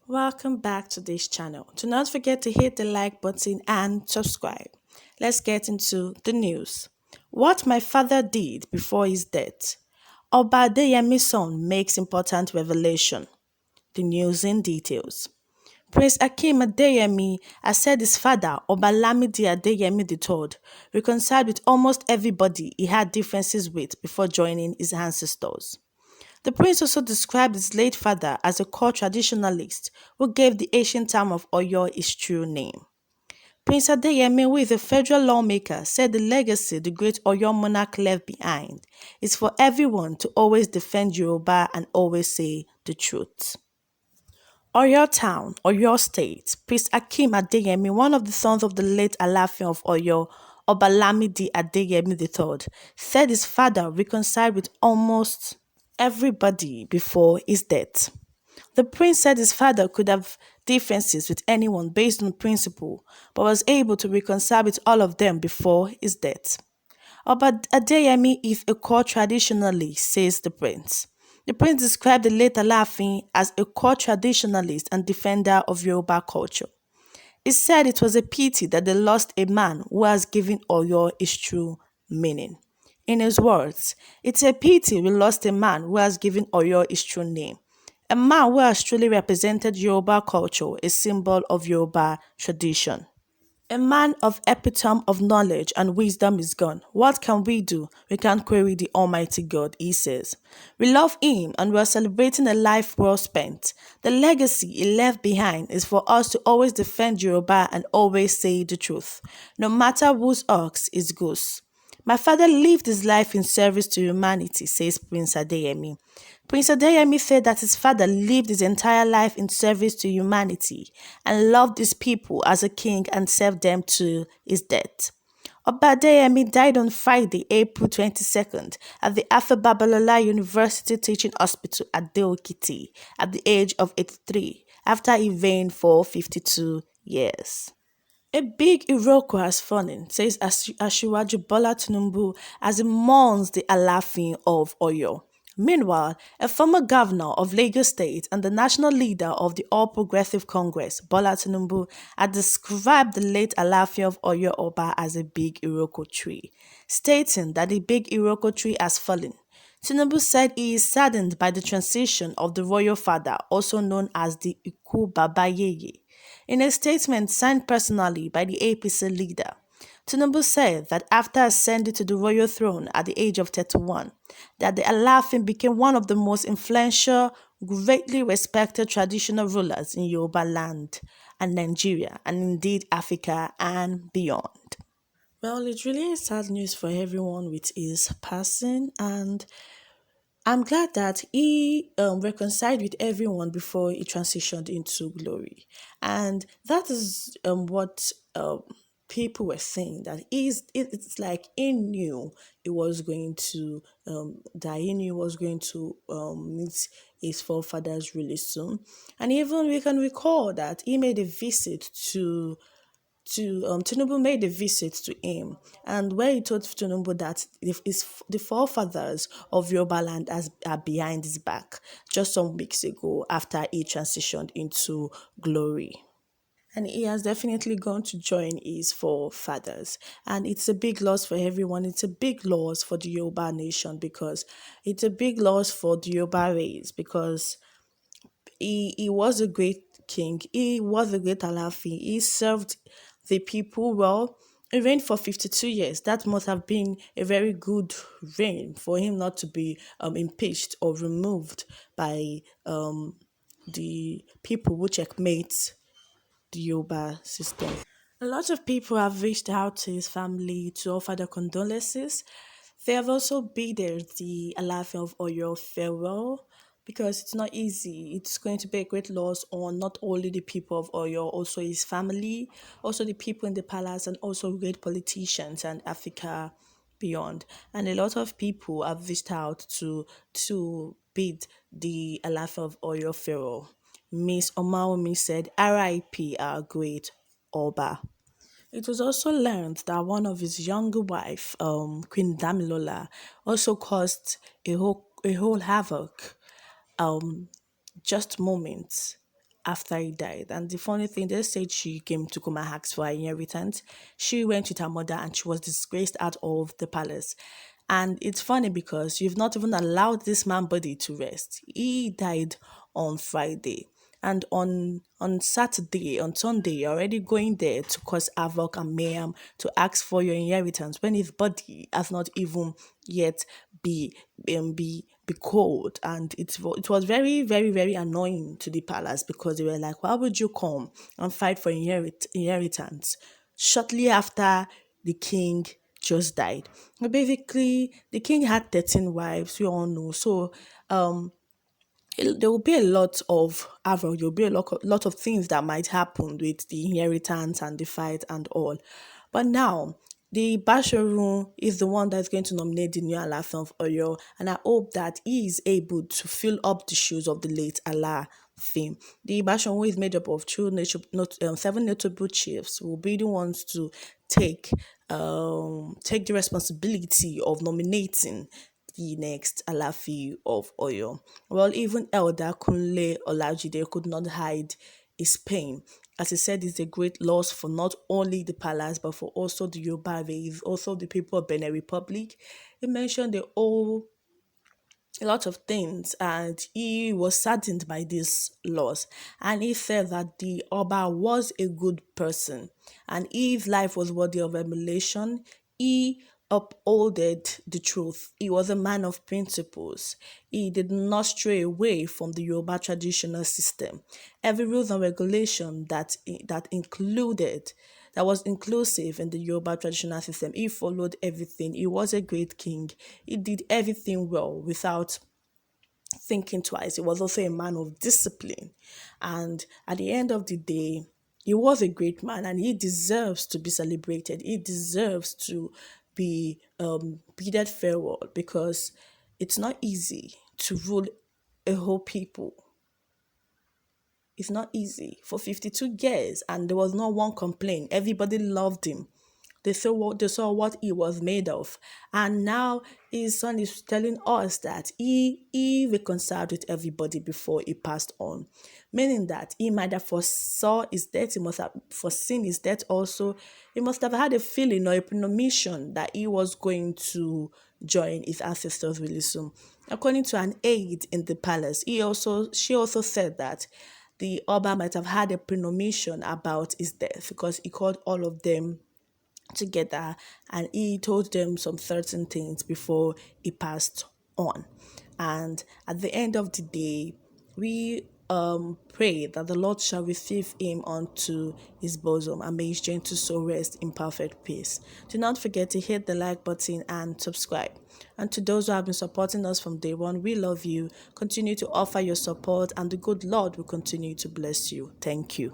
Welcome back to this channel. Do not forget to hit the like button and subscribe. Let's get into the news. What my father did before his death. Oba Adeyemi's son makes important revelation. The news in details. Prince Akim Adeyemi has said his father, Oba Lamidi Adeyemi III, reconciled with almost everybody he had differences with before joining his ancestors. The prince also described his late father as a core traditionalist who gave the ancient town of Oyo its true name. Prince Adeyemi, who is a federal lawmaker, said the legacy the great Oyo monarch left behind is for everyone to always defend Yoruba and always say the truth. Oyo Town, Oyo State, Prince Akim Adeyemi, one of the sons of the late Alaafin of Oyo, Obalamidi Adeyemi III, said his father reconciled with almost everybody before his death. The prince said his father could have differences with anyone based on principle, but was able to reconcile with all of them before his death. Oba Adeyemi is a core traditionalist, says the prince. The prince described the late Alaafin as a core traditionalist and defender of Yoruba culture. He said it was a pity that they lost a man who has given Oyo its true meaning. In his words, it's a pity we lost a man who has given Oyo its true name. A man who has truly represented Yoruba culture, a symbol of Yoruba tradition. A man of epitome of knowledge and wisdom is gone. What can we do? We can't query the Almighty God, he says. We love him and we are celebrating a life well spent. The legacy he left behind is for us to always defend Yoruba and always say the truth, no matter whose ox is goose. My father lived his life in service to humanity, says Prince Adeyemi. Prince Adeyemi said that his father lived his entire life in service to humanity and loved his people as a king and served them to his death. Oba Adeyemi died on Friday, April 22nd, at the Afe Babalola University Teaching Hospital at Deokiti at the age of 83 after he reigned for 52 years. A big Iroko has fallen, says Asiwaju Bola Tinubu as he mourns the Alaafin of Oyo. Meanwhile, a former governor of Lagos State and the national leader of the All Progressive Congress, Bola Tinubu, had described the late Alaafin of Oyo Oba as a big Iroko tree, stating that the big Iroko tree has fallen. Tinubu said he is saddened by the transition of the royal father, also known as the Iku Baba Yeye. In a statement signed personally by the APC leader, Tinubu said that after ascending to the royal throne at the age of 31, that the Alaafin became one of the most influential, greatly respected traditional rulers in Yoruba land and Nigeria, and indeed Africa and beyond. Well, it's really sad news for everyone with his passing, and I'm glad that he reconciled with everyone before he transitioned into glory. And that is what people were saying, that it's like he knew he was going to die, he knew he was going to meet his forefathers really soon. And even we can recall that he made a visit to Tinubu made a visit to him, and where he told Tinubu that the forefathers of Yoruba land are behind his back just some weeks ago after he transitioned into glory. And he has definitely gone to join his forefathers. And it's a big loss for everyone. It's a big loss for the Yoruba nation, because it's a big loss for the Yoruba race, because he was a great king. He was a great Alaafin. He served the people well. He reigned for 52 years. That must have been a very good reign for him not to be impeached or removed by the people who checkmate the Yoruba system. A lot of people have reached out to his family to offer their condolences. They have also bid the Alaafin of Oyo farewell, because it's not easy. It's going to be a great loss on not only the people of Oyo, also his family, also the people in the palace, and also great politicians and Africa beyond. And a lot of people have reached out to bid the Alaafin of Oyo farewell. Miss Omaomi said, RIP our great Oba. It was also learned that one of his younger wife, Queen Damilola, also caused a whole havoc um just moments after he died. And the funny thing, they said she came to come and ask for her inheritance. She went with her mother and she was disgraced out of the palace. And it's funny because you've not even allowed this man body to rest. He died on Friday. And on Saturday, on Sunday, you're already going there to cause havoc and mayhem to ask for your inheritance when his body has not even yet be cold. And it was very, very, very annoying to the palace because they were like, why would you come and fight for inheritance shortly after the king just died? But basically, the king had 13 wives, we all know. So there will be a lot of havoc. There will be a lot of things that might happen with the inheritance and the fight and all. But now, the Basharun is the one that's going to nominate the new Alaafin of Oyo, and I hope that he is able to fill up the shoes of the late Alaafin. The Basharun is made up of seven notable chiefs who will be the ones to take take the responsibility of nominating the next Alafi of Oyo. Well, even Elder Kunle Olajide could not hide his pain. As he said, it's a great loss for not only the palace, but for also the Yoruba race, also the people of Benin Republic. He mentioned a lot of things, and he was saddened by this loss. And he said that the Oba was a good person and his life was worthy of emulation. He upholded the truth. He was a man of principles. He did not stray away from the Yoruba traditional system. Every rules and regulation that was inclusive in the Yoruba traditional system. He followed everything. He was a great king. He did everything well without thinking twice. He was also a man of discipline. And at the end of the day, he was a great man and he deserves to be celebrated. He deserves to be bidded farewell because it's not easy to rule a whole people. It's not easy for 52 years, and there was no one complaint. Everybody loved him. They saw what he was made of. And now his son is telling us that he reconciled with everybody before he passed on. Meaning that he might have foresaw his death, he must have foreseen his death also. He must have had a feeling or a premonition that he was going to join his ancestors really soon. According to an aide in the palace, she also said that the Oba might have had a premonition about his death because he called all of them together and he told them some certain things before he passed on. And at the end of the day, we pray that the Lord shall receive him unto his bosom and may his gentle soul rest in perfect peace. Do not forget to hit the like button and subscribe. And to those who have been supporting us from day one, we love you. Continue to offer your support and the good Lord will continue to bless you. Thank you.